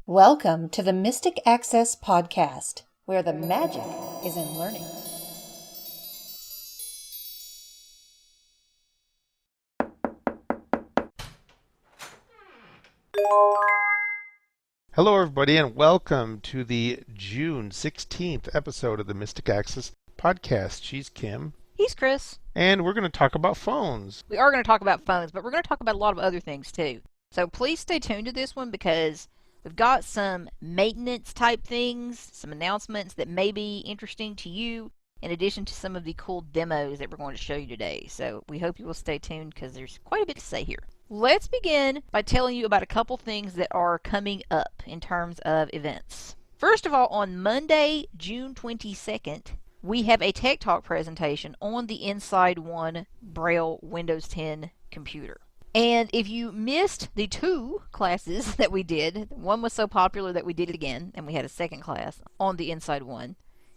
Welcome to the Mystic Access Podcast, where the magic is in learning. Hello, everybody, and welcome to the June 16th episode of the Mystic Access Podcast. She's Kim, He's Chris. and we're going to talk about phones. We are going to talk about phones, but we're going to talk about a lot of other things too. So please stay tuned to this one because we've got some maintenance type things, some announcements that may be interesting to you, in addition to some of the cool demos that we're going to show you today. So we hope you will stay tuned because there's quite a bit to say here. Let's begin by telling you about a couple things that are coming up in terms of events. First of all, on Monday, June 22nd, we have a Tech Talk presentation on the Inside One Braille Windows 10 computer. And if you missed the two classes that we did, one was so popular that we did it again, and we had a second class on the Inside One,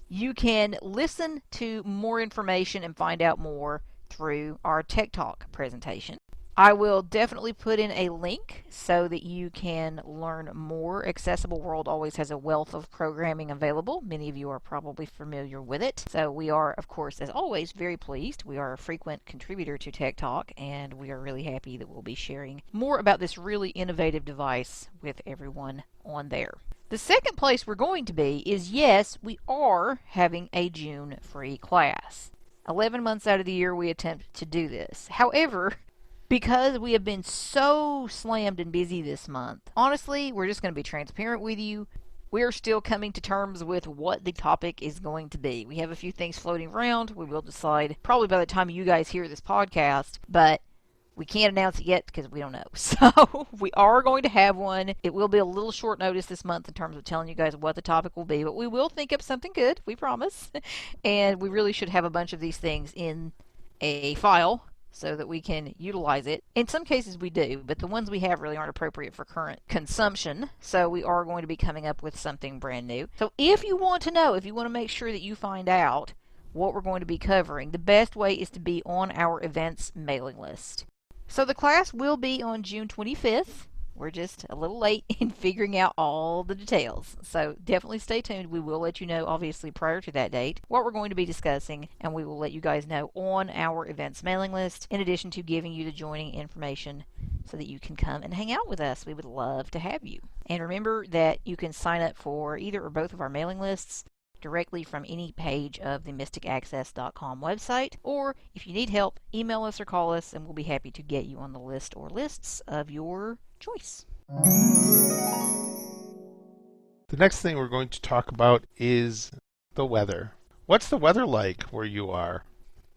you can listen to more information and find out more through our Tech Talk presentation. I will definitely put in a link so that you can learn more. Accessible World always has a wealth of programming available. Many of you are probably familiar with it. So we are, of course, as always, very pleased. We are a frequent contributor to Tech Talk, and we are really happy that we'll be sharing more about this really innovative device with everyone on there. The second place we're going to be is, yes, we are having a June free class. 11 months out of the year we attempt to do this. However, because we have been so slammed and busy this month, honestly, we're just going to be transparent with you. We're still coming to terms with what the topic is going to be. We have a few things floating around. We will decide probably by the time you guys hear this podcast, but we can't announce it yet because we don't know. So we are going to have one. It will be a little short notice this month in terms of telling you guys what the topic will be, but we will think up something good, we promise. And we really should have a bunch of these things in a file so that we can utilize it. In some cases we do, but the ones we have really aren't appropriate for current consumption, so we are going to be coming up with something brand new. So if you want to know, if you want to make sure that you find out what we're going to be covering, the best way is to be on our events mailing list. So the class will be on June 25th. We're just a little late in figuring out all the details. So definitely stay tuned. We will let you know, obviously, prior to that date, what we're going to be discussing, and we will let you guys know on our events mailing list, in addition to giving you the joining information so that you can come and hang out with us. We would love to have you. And remember that you can sign up for either or both of our mailing lists directly from any page of the mysticaccess.com website, or if you need help, email us or call us and we'll be happy to get you on the list or lists of your choice. The next thing we're going to talk about is the weather. What's the weather like where you are?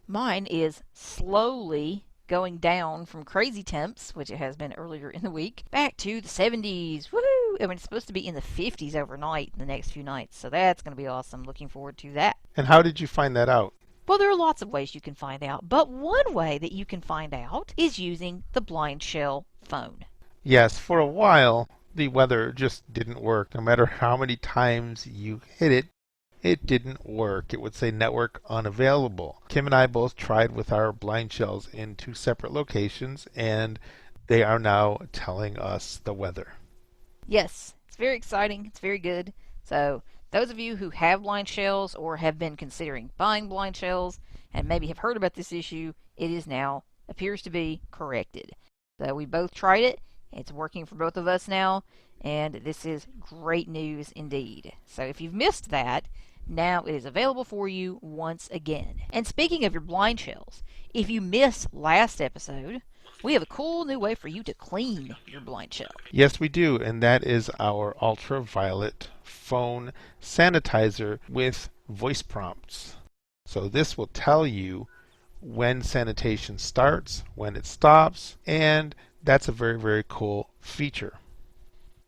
Mine is slowly going down from crazy temps, which it has been earlier in the week, back to the 70s. Woohoo! I mean, it's supposed to be in the 50s overnight the next few nights, so that's going to be awesome. Looking forward to that. And how did you find that out? Well, there are lots of ways you can find out, but one way that you can find out is using the blind shell phone. Yes, for a while, the weather just didn't work. No matter how many times you hit it, it didn't work. It would say network unavailable. Kim and I both tried with our blind shells in two separate locations, and they are now telling us the weather. Yes, it's very exciting. It's very good. So those of you who have blind shells or have been considering buying blind shells and maybe have heard about this issue, it is now appears to be corrected. So we both tried it. It's working for both of us now, and this is great news indeed. So if you've missed that, now it is available for you once again. And speaking of your blind shells, if you missed last episode, we have a cool new way for you to clean your blind shell. Yes, we do, and that is our ultraviolet phone sanitizer with voice prompts. So this will tell you when sanitation starts, when it stops, and that's a very, very cool feature.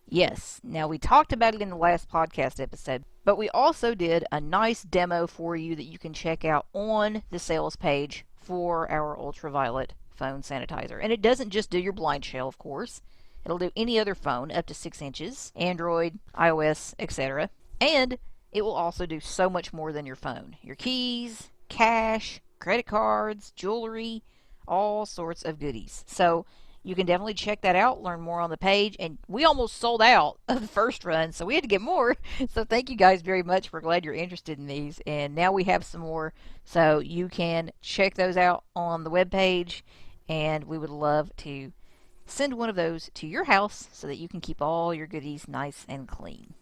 Yes, now we talked about it in the last podcast episode, but we also did a nice demo for you that you can check out on the sales page for our ultraviolet phone sanitizer. And it doesn't just do your blind shell, of course. It'll do any other phone up to 6 inches, Android, iOS, etc. And it will also do so much more than your phone. Your keys, cash, credit cards, jewelry, all sorts of goodies. So you can definitely check that out, learn more on the page. And we almost sold out of the first run, so we had to get more. So thank you guys very much. We're glad you're interested in these. And now we have some more, so you can check those out on the webpage. And we would love to send one of those to your house so that you can keep all your goodies nice and clean.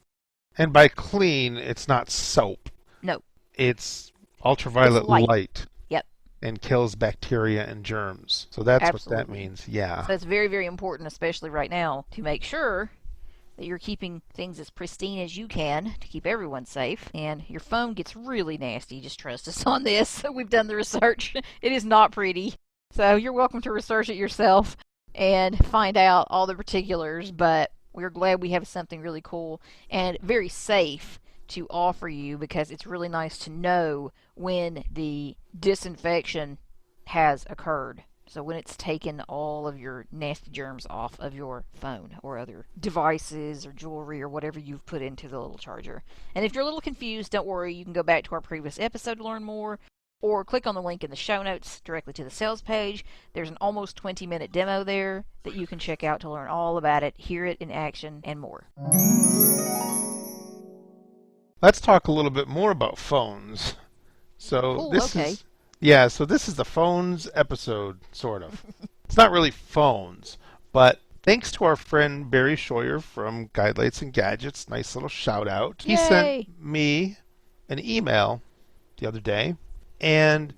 And by clean, it's not soap. No. It's ultraviolet It's light. light. Yep. And kills bacteria and germs. So that's Absolutely. what that means. Yeah. So it's very, very important, especially right now, to make sure that you're keeping things as pristine as you can to keep everyone safe. And your phone gets really nasty. Just trust us on this. We've done the research. It is not pretty. So you're welcome to research it yourself and find out all the particulars. But we're glad we have something really cool and very safe to offer you, because it's really nice to know when the disinfection has occurred. So when it's taken all of your nasty germs off of your phone or other devices or jewelry or whatever you've put into the little charger. And if you're a little confused, don't worry, you can go back to our previous episode to learn more, or click on the link in the show notes directly to the sales page. There's an almost 20-minute demo there that you can check out to learn all about it, hear it in action, and more. Let's talk a little bit more about phones. So Cool, this okay. so this is the phones episode, sort of. It's not really phones, but thanks to our friend Barry Scheuer from Guidelights and Gadgets, nice little shout out. He Yay! sent me an email the other day, and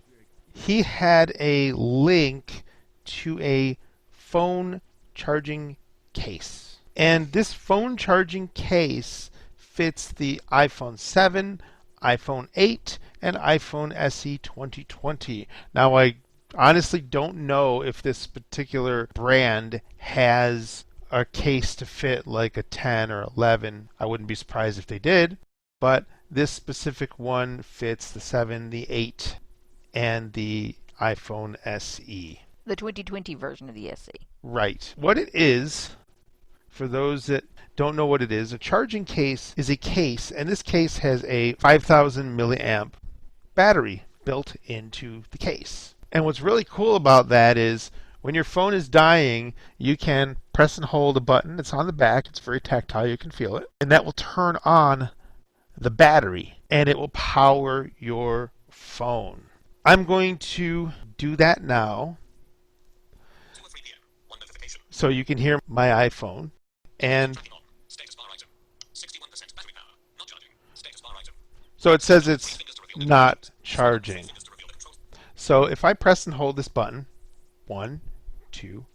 he had a link to a phone charging case. And this phone charging case fits the iPhone 7, iPhone 8, and iPhone SE 2020. Now, I honestly don't know if this particular brand has a case to fit like a 10 or 11. I wouldn't be surprised if they did, but this specific one fits the 7, the 8, and the iPhone SE. The 2020 version of the SE. Right. What it is, for those that don't know what it is, a charging case is a case, and this case has a 5,000 milliamp battery built into the case. And what's really cool about that is when your phone is dying, you can press and hold a button. It's on the back. It's very tactile. You can feel it. And that will turn on the battery, and it will power your phone. I'm going to do that now so you can hear my iPhone. And so it says it's not charging. So if I press and hold this button, 1, 2,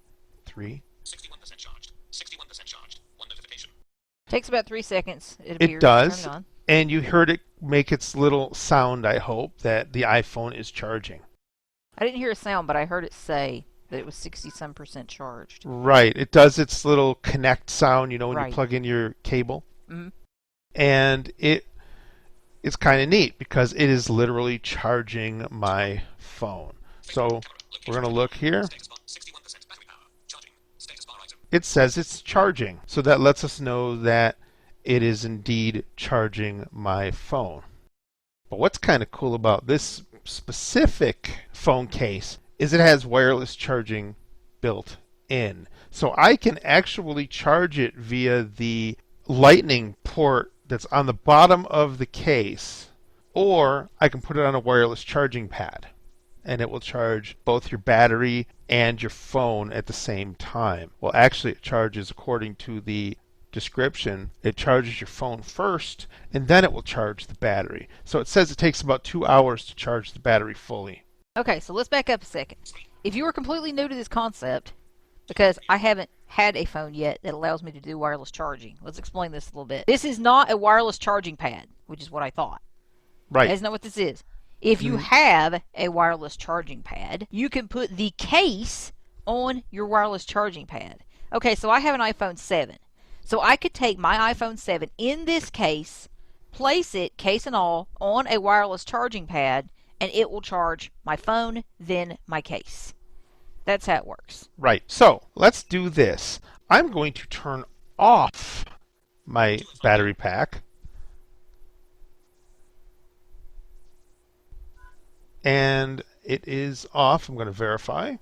3. Takes about 3 seconds, it appears. It does. Turn it on. And you heard it make its little sound, I hope, that the iPhone is charging. I didn't hear a sound, but I heard it say that it was 60-some% charged. Right. It does its little connect sound, when Right. you plug in your cable. Mm-hmm. And it's kind of neat because it is literally charging my phone. So we're going to look here. It says it's charging. So that lets us know that it is indeed charging my phone. But what's kind of cool about this specific phone case is it has wireless charging built in. So I can actually charge it via the lightning port that's on the bottom of the case, or I can put it on a wireless charging pad, and it will charge both your battery and your phone at the same time. Well, actually it charges, according to the description, it charges your phone first, and then it will charge the battery. So it says it takes about 2 hours to charge the battery fully. Okay, so let's back up a second. If you are completely new to this concept, because I haven't had a phone yet that allows me to do wireless charging, let's explain this a little bit. This is not a wireless charging pad, which is what I thought. Right. That's not what this is. If you have a wireless charging pad, you can put the case on your wireless charging pad. Okay, so I have an iPhone 7. So I could take my iPhone 7 in this case, place it, case and all, on a wireless charging pad, and it will charge my phone, then my case. That's how it works. Right. So let's do this. I'm going to turn off my battery pack. And it is off. I'm going to verify.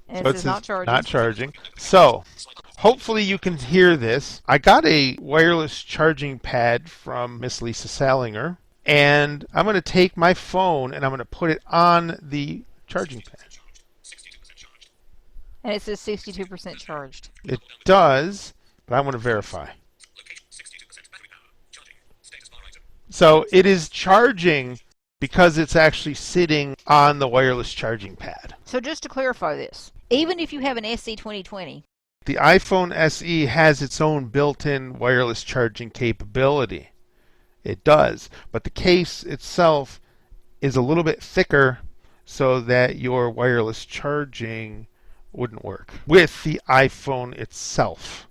And So it it says says not charging. not charging. So hopefully you can hear this. I got a wireless charging pad from Miss Lisa Salinger, and I'm going to take my phone and I'm going to put it on the charging pad. And it says 62% charged. It does, but I want to verify. So it is charging because it's actually sitting on the wireless charging pad. So just to clarify this, even if you have an SE 2020, The iPhone SE has its own built-in wireless charging capability. It does, but the case itself is a little bit thicker so that your wireless charging wouldn't work with the iPhone itself,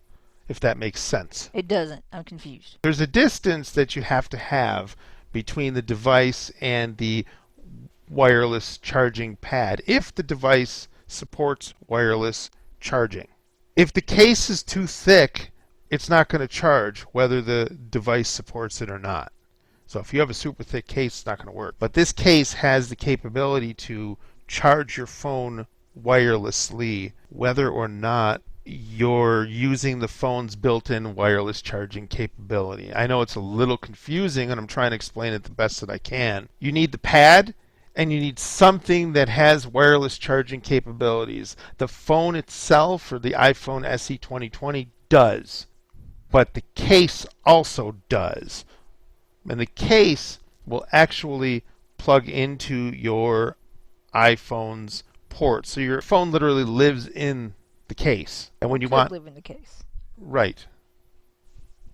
if that makes sense. it doesn't. I'm confused. There's a distance that you have to have between the device and the wireless charging pad if the device supports wireless charging. If the case is too thick, it's not going to charge whether the device supports it or not. So if you have a super thick case, it's not going to work. But this case has the capability to charge your phone wirelessly whether or not you're using the phone's built-in wireless charging capability. I know it's a little confusing and I'm trying to explain it the best that I can. You need the pad and you need something that has wireless charging capabilities. The phone itself, or the iPhone SE 2020, does, but the case also does. And the case will actually plug into your iPhone's port. So your phone literally lives in the case. And when you want, live in the case. right,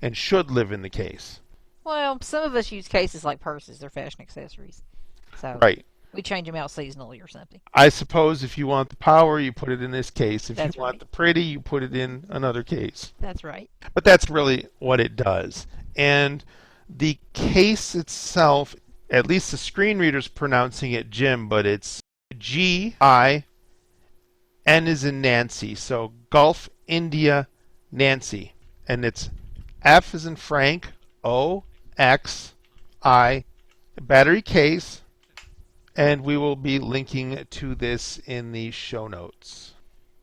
and should live in the case. Well, some of us use cases like purses. They're fashion accessories. So Right. we change them out seasonally or something. I suppose if you want the power, you put it in this case. If That's you want right. the pretty, you put it in another case. That's right. But that's really what it does. And the case itself, at least the screen reader's pronouncing it Jim, but it's G-I, N is in Nancy. So Gulf, India, Nancy. And it's F is in Frank, O, X, I, battery case. And we will be linking to this in the show notes.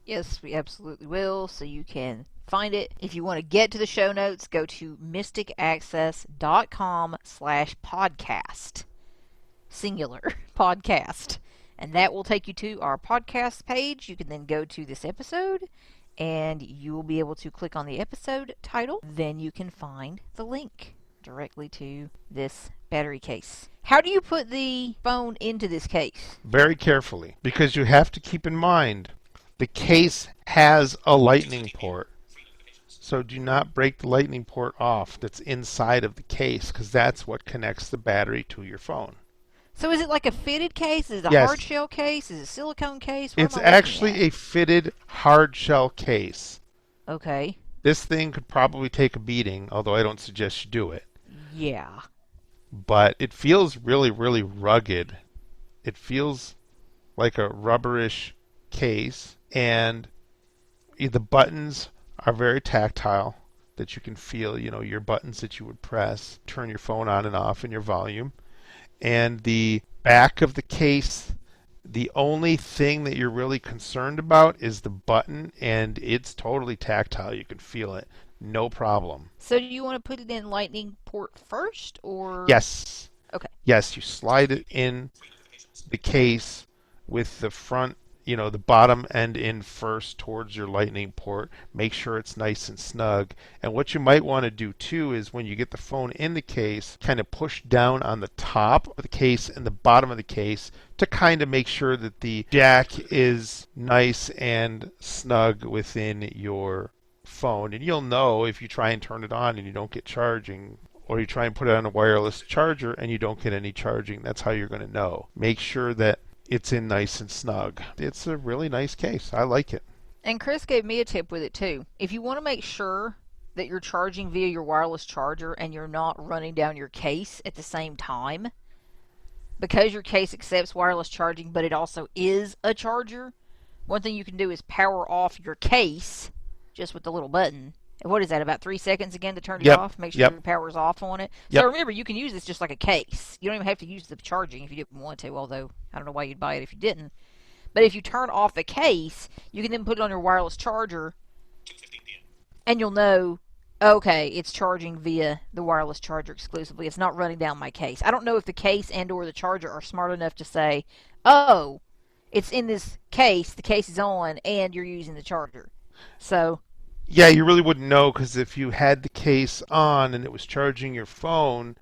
Yes, we absolutely will, so you can find it. If you want to get to the show notes, go to mysticaccess.com/podcast. Singular podcast. And that will take you to our podcast page. You can then go to this episode and you will be able to click on the episode title. Then you can find the link directly to this battery case. How do you put the phone into this case? Very carefully, because you have to keep in mind the case has a lightning port. So do not break the lightning port off that's inside of the case, because that's what connects the battery to your phone. So is it like a fitted case? Is it a Yes. hard shell case? Is it a silicone case? What It's am I looking actually at? a fitted hard shell case. Okay. This thing could probably take a beating, although I don't suggest you do it. Yeah. But it feels really, really rugged. It feels like a rubberish case, and the buttons are very tactile, that you can feel, your buttons that you would press, turn your phone on and off, and your volume. And the back of the case, the only thing that you're really concerned about is the button, and it's totally tactile. You can feel it. No problem. So do you want to put it in lightning port first, or? Yes. Okay. Yes, you slide it in the case with the front, the bottom end in first towards your lightning port. Make sure it's nice and snug. And what you might want to do too is when you get the phone in the case, kind of push down on the top of the case and the bottom of the case to kind of make sure that the jack is nice and snug within your phone. And you'll know if you try and turn it on and you don't get charging, or you try and put it on a wireless charger and you don't get any charging. That's how you're going to know. Make sure that it's in nice and snug. It's a really nice case. I like it. And Chris gave me a tip with it too. If you want to make sure that you're charging via your wireless charger and you're not running down your case at the same time, because your case accepts wireless charging but it also is a charger, one thing you can do is power off your case just with the little button. And what is that, about 3 seconds again to turn it Yep. off? Make sure Yep. your power's off on it. Yep. So remember, you can use this just like a case. You don't even have to use the charging if you didn't want to, although I don't know why you'd buy it if you didn't. But if you turn off the case, you can then put it on your wireless charger, and you'll know, okay, it's charging via the wireless charger exclusively. It's not running down my case. I don't know if the case and or the charger are smart enough to say, oh, it's in this case, the case is on, and you're using the charger. So, Yeah, you really wouldn't know because if you had the case on and it was charging your phone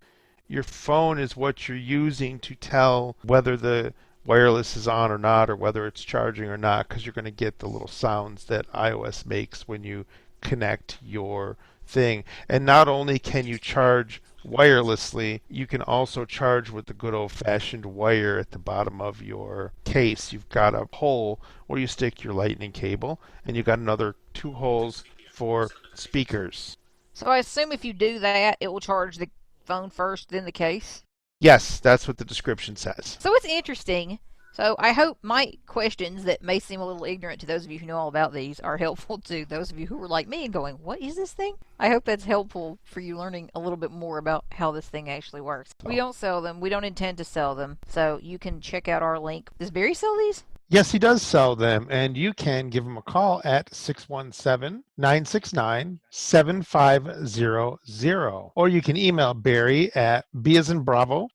is what you're using to tell whether the wireless is on or not, or whether it's charging or not, because you're going to get the little sounds that iOS makes when you connect your thing. And not only can you charge wirelessly, you can also charge with the good old fashioned wire at the bottom of your case. You've got a hole where you stick your lightning cable, and you've got another two holes for speakers. so I assume if you do that, it will charge the phone first, then the case. Yes, that's what the description says. So it's interesting. So I hope my questions that may seem a little ignorant to those of you who know all about these are helpful to those of you who are like me and going, what is this thing? I hope that's helpful for you learning a little bit more about how this thing actually works. We don't sell them. We don't intend to sell them. So you can check out our link. Does Barry sell these? Yes, he does sell them, and you can give him a call at 617-969-7500. Or you can email Barry at B as in Bravo,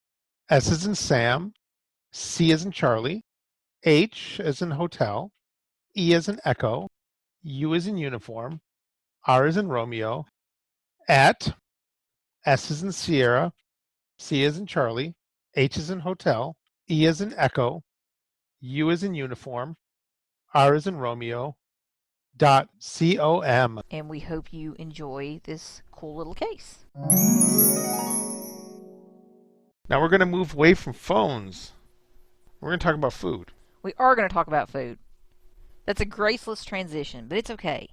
S as in Sam, C as in Charlie, H as in Hotel, E as in Echo, U as in Uniform, R as in Romeo, at S as in Sierra, C as in Charlie, H as in Hotel, E as in Echo, U as in Uniform, R as in Romeo, .com. And we hope you enjoy this cool little case. Now we're going to move away from phones. We're going to talk about food. We are going to talk about food. That's a graceless transition, but it's okay.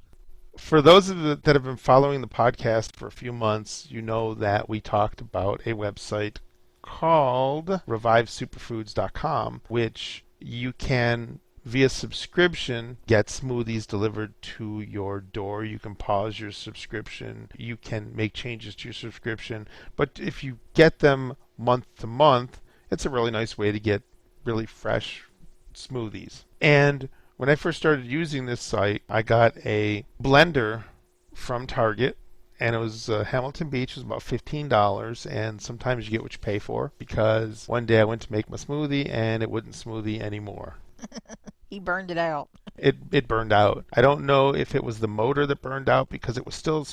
For those of you that have been following the podcast for a few months, you know that we talked about a website called revivesuperfoods.com, which you can, via subscription, get smoothies delivered to your door. You can pause your subscription. You can make changes to your subscription. But if you get them month to month, it's a really nice way to get really fresh smoothies. And when I first started using this site, I got a blender from Target, and it was Hamilton Beach. It was about $15, and sometimes you get what you pay for, because one day I went to make my smoothie and it wouldn't smoothie anymore. He burned it out. It burned out. I don't know if it was the motor that burned out, because it was still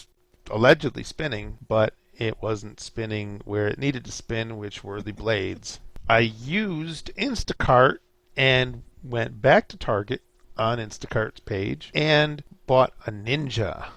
allegedly spinning, but it wasn't spinning where it needed to spin, which were the blades. I used Instacart and went back to Target on Instacart's page and bought a Ninja.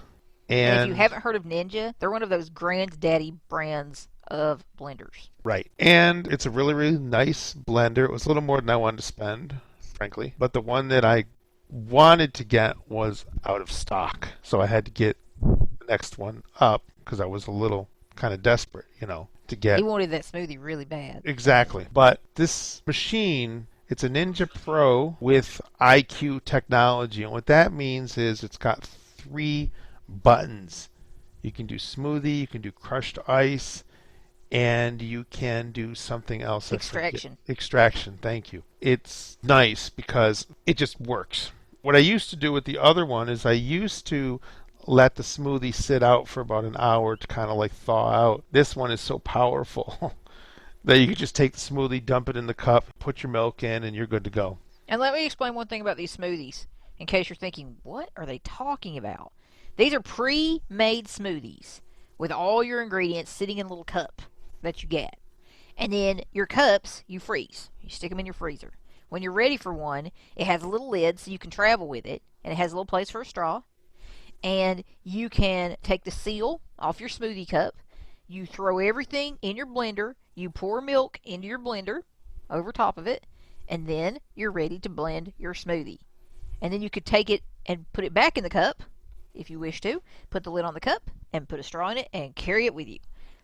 And if you haven't heard of Ninja, they're one of those granddaddy brands of blenders. Right. And it's a really, really nice blender. It was a little more than I wanted to spend, frankly. But the one that I wanted to get was out of stock. So I had to get the next one up because I was a little kind of desperate, to get. He wanted that smoothie really bad. Exactly. But this machine, it's a Ninja Pro with IQ technology. And what that means is it's got 3 buttons. You can do smoothie, you can do crushed ice, and you can do something else. Extraction. Extraction, thank you. It's nice because it just works. What I used to do with the other one is I used to let the smoothie sit out for about an hour to kind of like thaw out. This one is so powerful that you can just take the smoothie, dump it in the cup, put your milk in, and you're good to go. And let me explain one thing about these smoothies, in case you're thinking, what are they talking about? These are pre-made smoothies with all your ingredients sitting in a little cup that you get. And then your cups, you freeze. You stick them in your freezer. When you're ready for one, it has a little lid so you can travel with it, and it has a little place for a straw. And you can take the seal off your smoothie cup. You throw everything in your blender. You pour milk into your blender over top of it, and then you're ready to blend your smoothie. And then you could take it and put it back in the cup if you wish to. Put the lid on the cup and put a straw in it and carry it with you.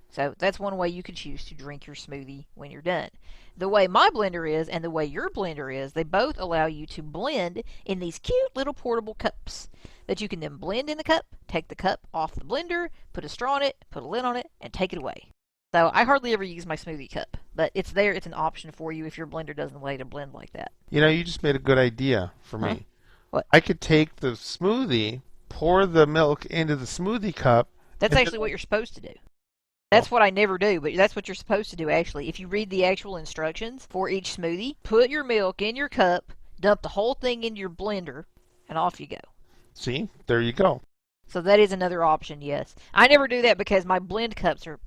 So that's one way you could choose to drink your smoothie when you're done. The way my blender is and the way your blender is, they both allow you to blend in these cute little portable cups that you can then blend in the cup, take the cup off the blender, put a straw in it, put a lid on it, and take it away. So I hardly ever use my smoothie cup, but it's there. It's an option for you if your blender doesn't like to blend like that. You just made a good idea for Huh? me. What? I could take the smoothie, pour the milk into the smoothie cup, That's and then, actually what you're supposed to do. well, That's what I never do, but that's what you're supposed to do actually. If you read the actual instructions for each smoothie, put your milk in your cup, dump the whole thing into your blender, and off you go. see, there you go. So that is another option, yes. I never do that because my blend cups are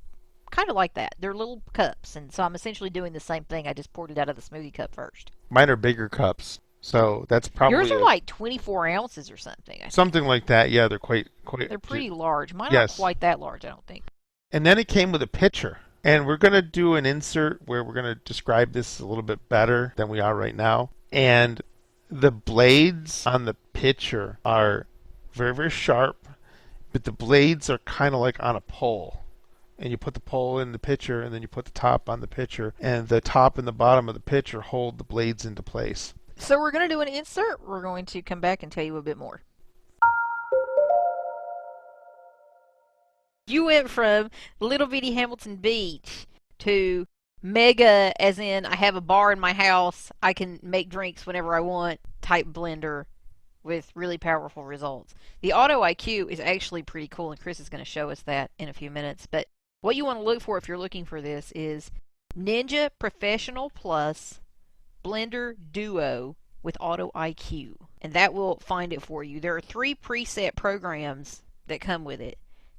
kind of like that. They're little cups, and so I'm essentially doing the same thing. I just poured it out of the smoothie cup first. Mine are bigger cups, so that's Yours probably are like 24 ounces or something, I think. something like that. Yeah, they're quite. They're pretty large. Mine aren't Yes. quite that large, I don't think. And then it came with a pitcher. And we're going to do an insert where we're going to describe this a little bit better than we are right now. And the blades on the pitcher are very, very sharp, but the blades are kind of like on a pole. And you put the pole in the pitcher, and then you put the top on the pitcher, and the top and the bottom of the pitcher hold the blades into place. So we're going to do an insert. We're going to come back and tell you a bit more. You went from little bitty Hamilton Beach to mega, as in I have a bar in my house, I can make drinks whenever I want type blender with really powerful results. The Auto IQ is actually pretty cool, and Chris is going to show us that in a few minutes. But what you want to look for if you're looking for this is Ninja Professional Plus Blender Duo with Auto IQ, and that will find it for you. There are 3 preset programs that come with it.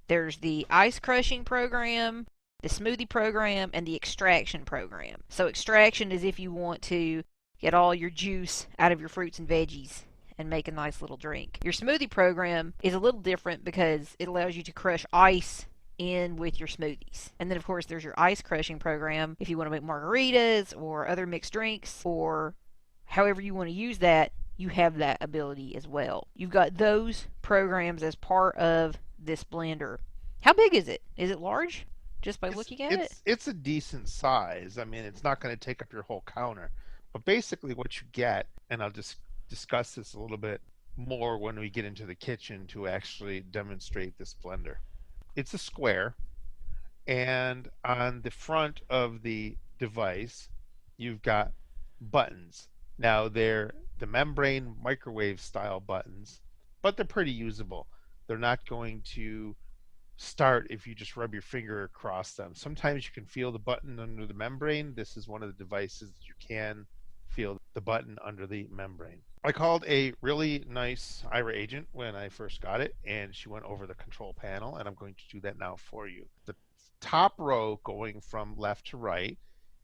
There's the ice crushing program, the smoothie program, and the extraction program. So extraction is if you want to get all your juice out of your fruits and veggies and make a nice little drink. Your smoothie program is a little different because it allows you to crush ice in with your smoothies. And then of course there's your ice crushing program if you want to make margaritas or other mixed drinks, or however you want to use that, you have that ability as well. You've got those programs as part of this blender. How big is it? Is it large? Just by looking at it? It's a decent size. I mean, it's not going to take up your whole counter. But basically what you get, and I'll just discuss this a little bit more when we get into the kitchen to actually demonstrate this blender. It's a square, and on the front of the device, you've got buttons. Now, they're the membrane microwave style buttons, but they're pretty usable. They're not going to start if you just rub your finger across them. Sometimes you can feel the button under the membrane. This is one of the devices that you can feel the button under the membrane. I called a really nice Ira agent when I first got it, and she went over the control panel, and I'm going to do that now for you. The top row going from left to right,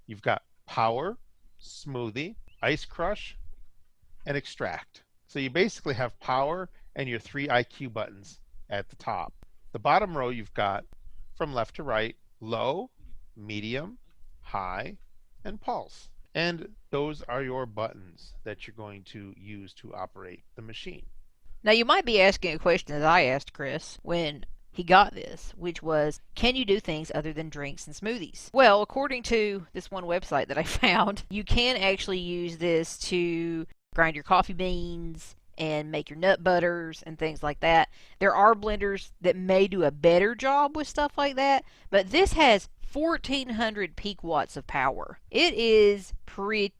you've got power, smoothie, ice crush, and extract. So you basically have power and your 3 IQ buttons at the top. The bottom row you've got from left to right, low, medium, high, and pulse. And those are your buttons that you're going to use to operate the machine. Now you might be asking a question that I asked Chris when he got this, which was, can you do things other than drinks and smoothies? Well, according to this one website that I found, you can actually use this to grind your coffee beans and make your nut butters and things like that. There are blenders that may do a better job with stuff like that, but this has 1400 peak watts of power. It is pretty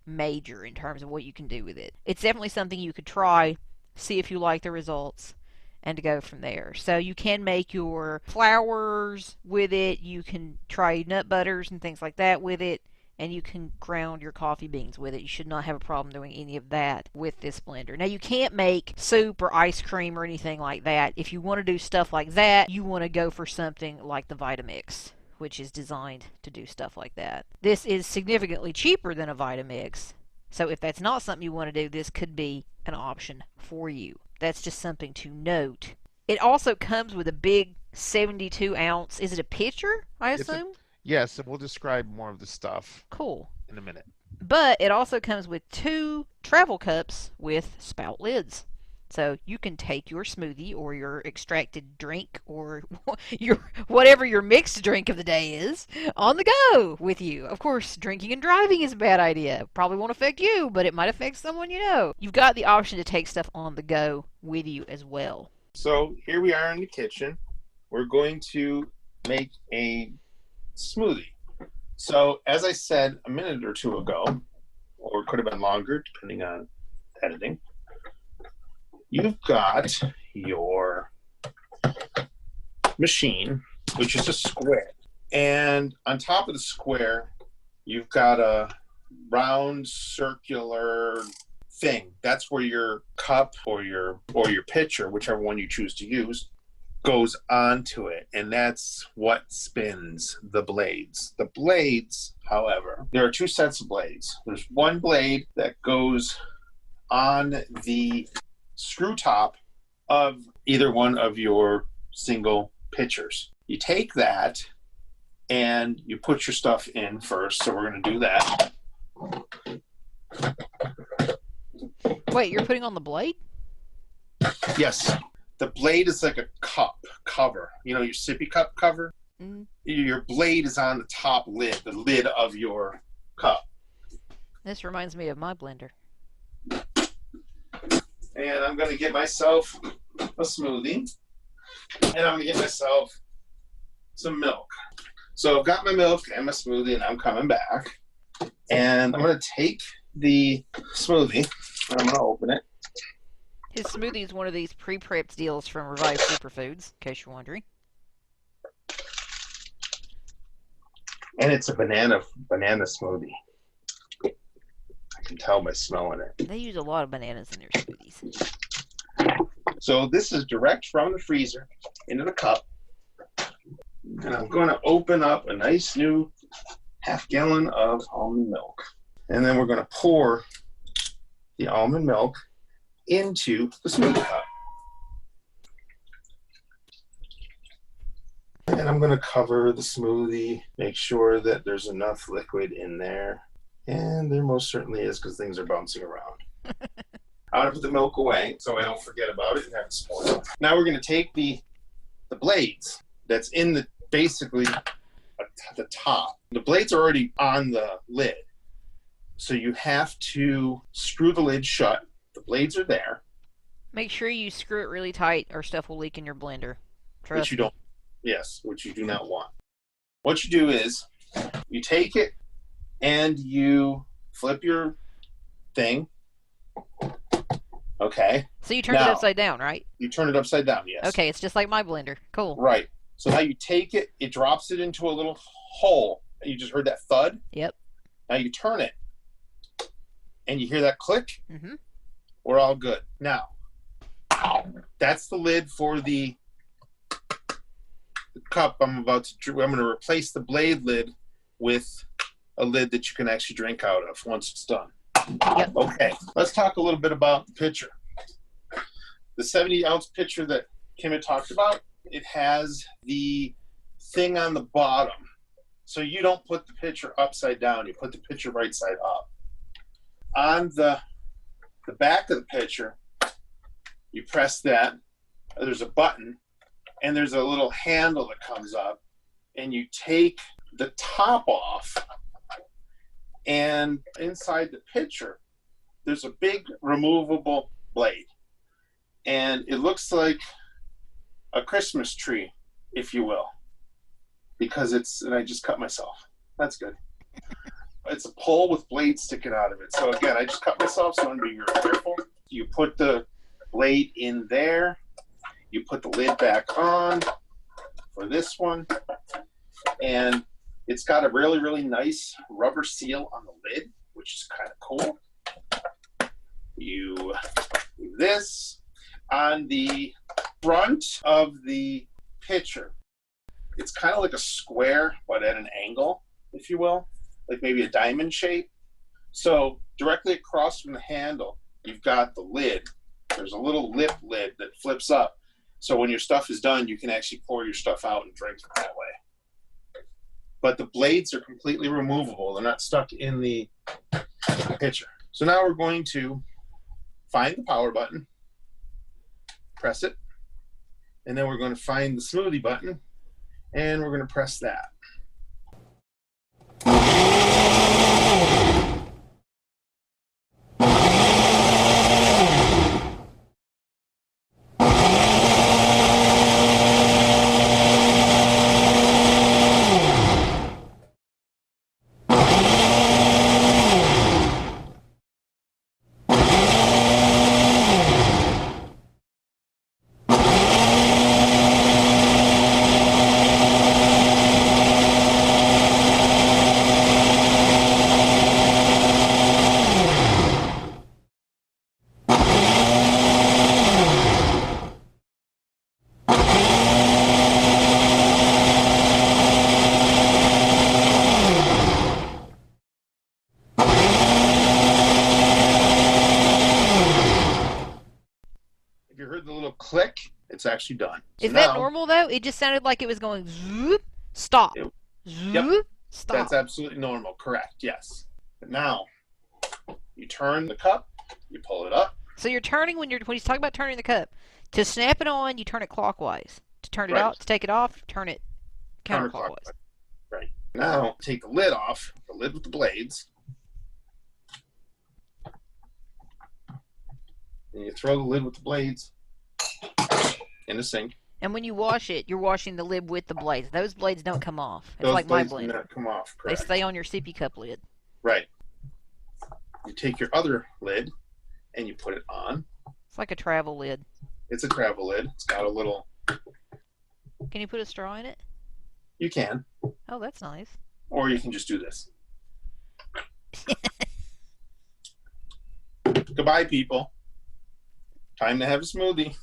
major in terms of what you can do with it. It's definitely something you could try, see if you like the results, and to go from there. So you can make your flours with it, you can try nut butters and things like that with it, and you can ground your coffee beans with it. You should not have a problem doing any of that with this blender. Now, you can't make soup or ice cream or anything like that. If you want to do stuff like that, you want to go for something like the Vitamix, which is designed to do stuff like that. This is significantly cheaper than a Vitamix, so if that's not something you want to do, this could be an option for you. That's just something to note. It also comes with a big 72 ounce, is it a pitcher, I assume? Yes, and we'll describe more of the stuff Cool. in a minute. But it also comes with 2 travel cups with spout lids. So you can take your smoothie or your extracted drink or your whatever your mixed drink of the day is on the go with you. Of course, drinking and driving is a bad idea. Probably won't affect you, but it might affect someone you know. You've got the option to take stuff on the go with you as well. So here we are in the kitchen. We're going to make a smoothie. So as I said a minute or two ago, or it could have been longer depending on editing, you've got your machine, which is a square. And on top of the square, you've got a round circular thing. That's where your cup or your pitcher, whichever one you choose to use, goes onto it, and that's what spins the blades. The blades, however, there are two sets of blades. There's one blade that goes on the screw top of either one of your single pitchers. You take that and you put your stuff in first, so we're going to do that. Wait, you're putting on the blade? Yes. The blade is like a cup cover. You know, your sippy cup cover? Mm. Your blade is on the top lid, the lid of your cup. This reminds me of my blender. And I'm going to get myself a smoothie. And I'm going to get myself some milk. So I've got my milk and my smoothie, and I'm coming back. And I'm going to take the smoothie, and I'm going to open it. His smoothie is one of these pre-prepped deals from Revived Superfoods, in case you're wondering. And it's a banana smoothie. I can tell by smelling it. They use a lot of bananas in their smoothies. So this is direct from the freezer into the cup. And I'm going to open up a nice new half-gallon of almond milk. And then we're going to pour the almond milk into the smoothie cup. And I'm going to cover the smoothie, make sure that there's enough liquid in there. And there most certainly is, because things are bouncing around. I'm going to put the milk away so I don't forget about it and have it spoil. Now we're going to take the blades that's in the basically at the top. The blades are already on the lid. So you have to screw the lid shut. The blades are there. Make sure you screw it really tight or stuff will leak in your blender. Trust Which you don't. Yes, which you do not want. What you do is you take it and you flip your thing. Okay. So you turn it upside down, right? You turn it upside down, yes. Okay, it's just like my blender. Cool. Right. So now you take it, it drops it into a little hole. You just heard that thud? Yep. Now you turn it. And you hear that click? Mm-hmm. We're all good. Now, that's the lid for the cup I'm going to replace the blade lid with a lid that you can actually drink out of once it's done. Yep. Okay, let's talk a little bit about the pitcher. The 70-ounce pitcher that Kim had talked about, it has the thing on the bottom. So you don't put the pitcher upside down, you put the pitcher right side up. On the back of the pitcher, you press that, there's a button, and there's a little handle that comes up, and you take the top off, and inside the pitcher, there's a big removable blade. And it looks like a Christmas tree, if you will, because and I just cut myself. That's good. It's a pole with blades sticking out of it. So again, I just cut myself, so I'm going to be real careful. You put the blade in there. You put the lid back on for this one. And it's got a really, really nice rubber seal on the lid, which is kind of cool. You do this. On the front of the pitcher, it's kind of like a square, but at an angle, if you will, like maybe a diamond shape. So directly across from the handle, you've got the lid. There's a little lip lid that flips up. So when your stuff is done, you can actually pour your stuff out and drink it that way. But the blades are completely removable. They're not stuck in the pitcher. So now we're going to find the power button, press it, and then we're going to find the smoothie button, and we're going to press that. little click, it's actually done. Is that normal, though? It just sounded like it was going zoop, stop, zoop, stop. That's absolutely normal. Correct, yes. But now, you turn the cup, you pull it up. So you're turning when he's talking about turning the cup. To snap it on, you turn it clockwise. To turn it out, to take it off, turn it counterclockwise. Right. Now, take the lid off, the lid with the blades. And you throw the lid with the blades in the sink. And when you wash it, you're washing the lid with the blades. Those blades don't come off. It's Those like my blades do blender. not come off, They correct. stay on your sippy cup lid. Right. You take your other lid and you put it on. It's like a travel lid. It's a travel lid. It's got a little... Can you put a straw in it? You can. Oh, that's nice. Or you can just do this. Goodbye, people. Time to have a smoothie.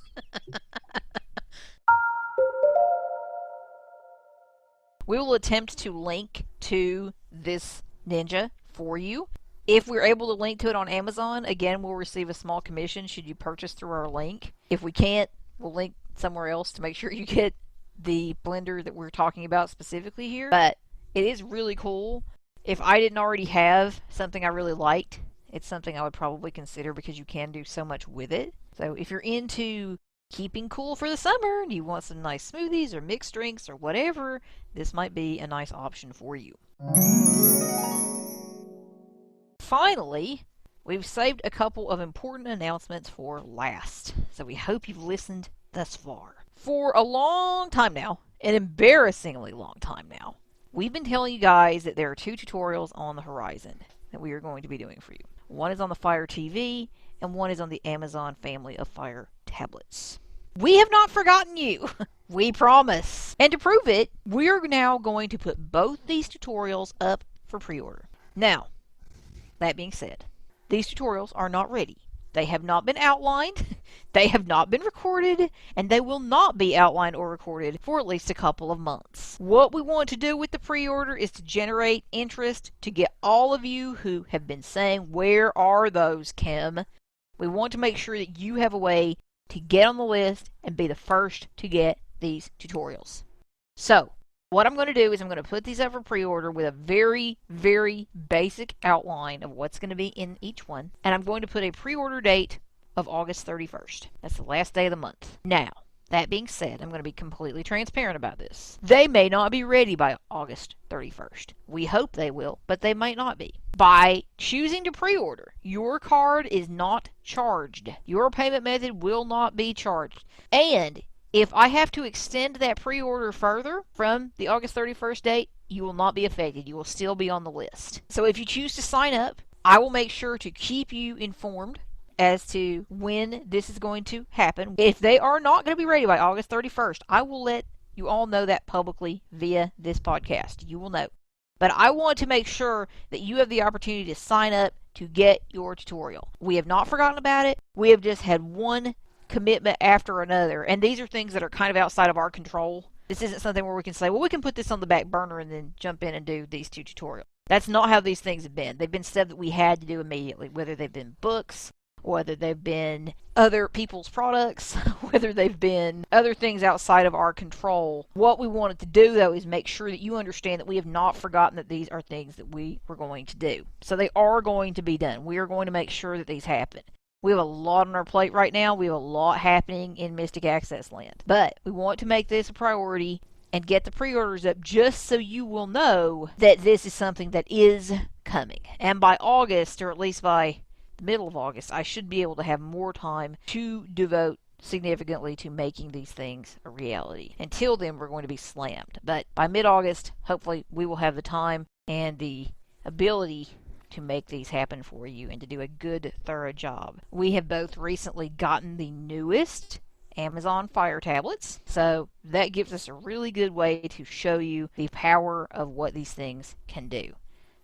We will attempt to link to this Ninja for you. If we're able to link to it on Amazon, again, we'll receive a small commission should you purchase through our link. If we can't, we'll link somewhere else to make sure you get the blender that we're talking about specifically here. But it is really cool. If I didn't already have something I really liked, it's something I would probably consider because you can do so much with it. So if you're into keeping cool for the summer and you want some nice smoothies or mixed drinks or whatever, this might be a nice option for you. Finally, we've saved a couple of important announcements for last, so we hope you've listened thus far. For a long time now, an embarrassingly long time now, we've been telling you guys that there are 2 tutorials on the horizon that we are going to be doing for you. One is on the Fire TV, and one is on the Amazon family of Fire tablets. We have not forgotten you. We promise. And to prove it, we're now going to put both these tutorials up for pre-order. Now, that being said, these tutorials are not ready. They have not been outlined, they have not been recorded, and they will not be outlined or recorded for at least a couple of months. What we want to do with the pre-order is to generate interest to get all of you who have been saying, "Where are those, Kim?" We want to make sure that you have a way to get on the list and be the first to get these tutorials. So, what I'm going to do is I'm going to put these up for pre-order with a very, very basic outline of what's going to be in each one. And I'm going to put a pre-order date of August 31st. That's the last day of the month. Now, that being said, I'm going to be completely transparent about this. They may not be ready by August 31st. We hope they will, but they might not be. By choosing to pre-order, your card is not charged. Your payment method will not be charged. And if I have to extend that pre-order further from the August 31st date, you will not be affected. You will still be on the list. So if you choose to sign up, I will make sure to keep you informed as to when this is going to happen. If they are not going to be ready by August 31st, I will let you all know that publicly via this podcast. You will know. But I want to make sure that you have the opportunity to sign up to get your tutorial. We have not forgotten about it. We have just had one commitment after another, and these are things that are kind of outside of our control. This isn't something where we can say, well, we can put this on the back burner and then jump in and do these 2 tutorials. That's not how these things have been. They've been stuff that we had to do immediately, whether they've been books, whether they've been other people's products, whether they've been other things outside of our control. What we wanted to do, though, is make sure that you understand that we have not forgotten that these are things that we were going to do. So they are going to be done. We are going to make sure that these happen. We have a lot on our plate right now. We have a lot happening in Mystic Access Land. But we want to make this a priority and get the pre-orders up just so you will know that this is something that is coming. And by August, or at least by the middle of August, I should be able to have more time to devote significantly to making these things a reality. Until then, we're going to be slammed. But by mid-August, hopefully, we will have the time and the ability to make these happen for you and to do a good, thorough job. We have both recently gotten the newest Amazon Fire tablets, so that gives us a really good way to show you the power of what these things can do.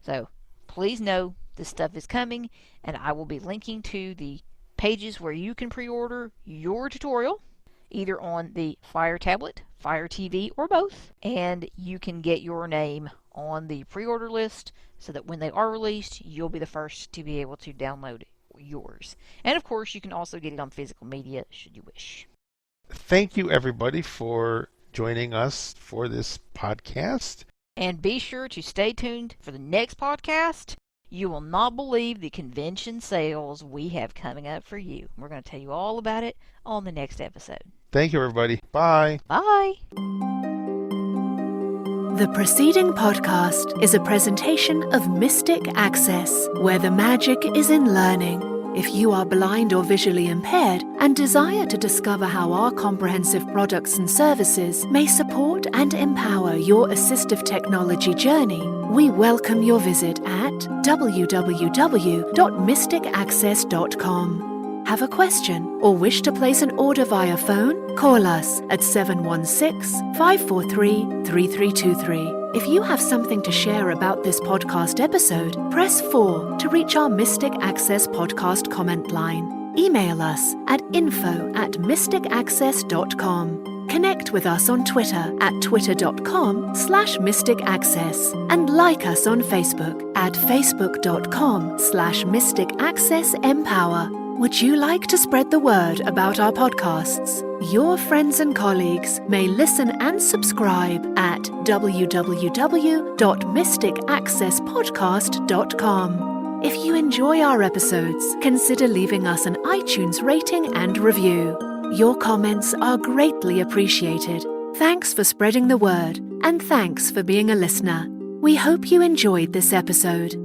So please know this stuff is coming, and I will be linking to the pages where you can pre-order your tutorial, either on the Fire tablet, Fire TV, or both, and you can get your name on the pre-order list so that when they are released, you'll be the first to be able to download yours. And of course, you can also get it on physical media should you wish. thank you, everybody, for joining us for this podcast. And be sure to stay tuned for the next podcast. You will not believe the convention sales we have coming up for you. We're going to tell you all about it on the next episode. Thank you, everybody. Bye. Bye. The preceding podcast is a presentation of Mystic Access, where the magic is in learning. If you are blind or visually impaired and desire to discover how our comprehensive products and services may support and empower your assistive technology journey, we welcome your visit at www.mysticaccess.com. Have a question or wish to place an order via phone? Call us at 716-543-3323. If you have something to share about this podcast episode, press 4 to reach our Mystic Access podcast comment line. Email us at info@mysticaccess.com. Connect with us on Twitter at twitter.com/mysticaccess and like us on Facebook at facebook.com/mysticaccessempower. Would you like to spread the word about our podcasts? Your friends and colleagues may listen and subscribe at www.mysticaccesspodcast.com. If you enjoy our episodes, consider leaving us an iTunes rating and review. Your comments are greatly appreciated. Thanks for spreading the word, and thanks for being a listener. We hope you enjoyed this episode.